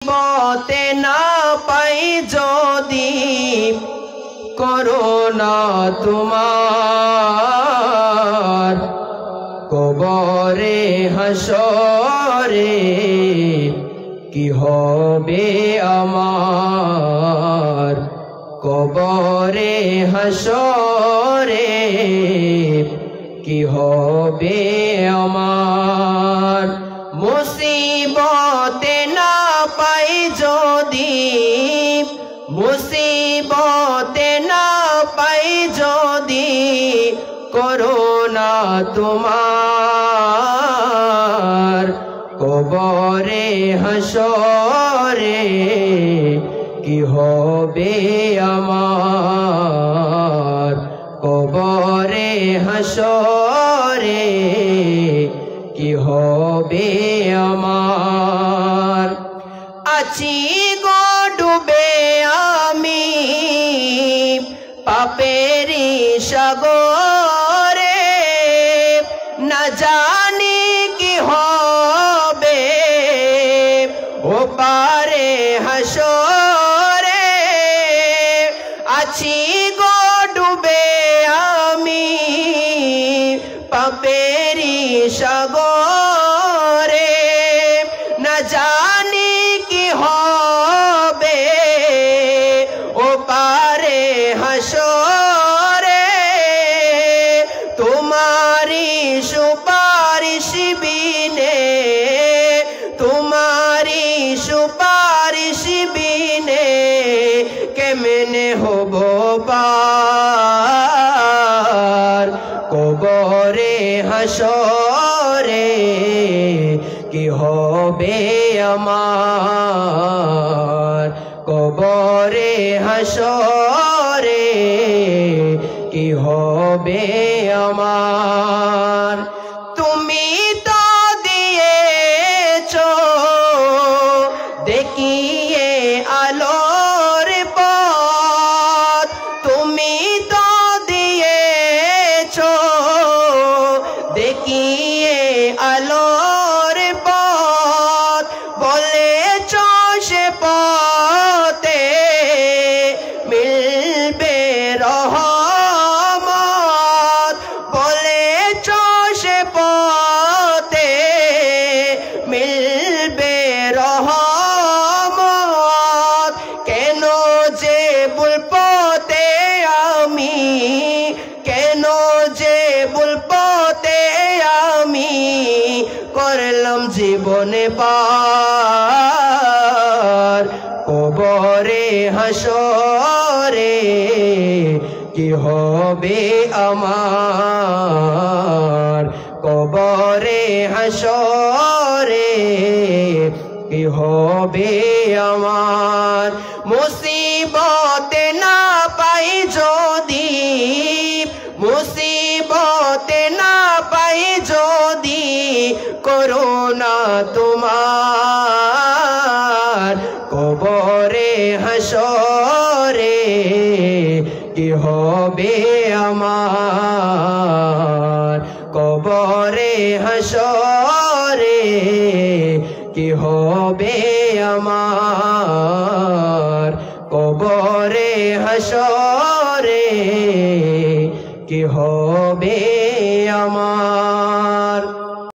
মুসিবতে না পাই যদি করোনা তোমার কবরে হাসরে কি হবে আমার কবরে হাসরে কি হবে আমার মুসিবতে না পাই যদি মুসিবতে না পাই যদি করোনা তোমার কবরে হাসরে কি হবে আমার কবরে হাসরে কি হবে আমার আছি গো ডুবে আমি পাপেরি সাগরে না জানি কি হবে ও পারে হাসরে আছি গো ডুবে আমি পাপেরি সাগরে না জানি কি হবে ও পারে হাসরে তোমারি সুপারিশ বিনে তোমারি সুপারিশ বিনে কেমনে হব পার কবরে হাসরে কি হবে আমার কবরে হাসরে কি হবে আমার তুমি তো দিয়েছো দেখিয়ে আলোর পথ তুমি তো দিয়েছো দেখিয়ে আলোর পথ বলেছো সে পথে মিলবে রহমত বলেছো সে পথে মিলবে রহমত কেন যে ভুল পথে আমি কেন যে ভুল পথে আমি করলাম জীবনে পার কবরে হাসরে কি হবে আমার কবরে হাসরে কি হবে আমার মুসিবতে না পাই যদি মুসিবতে না পাই যদি করোনা তোমার কবরে হাসরে কি হবে আমার কবরে হাসরে কি হবে আমার কবরে হাসরে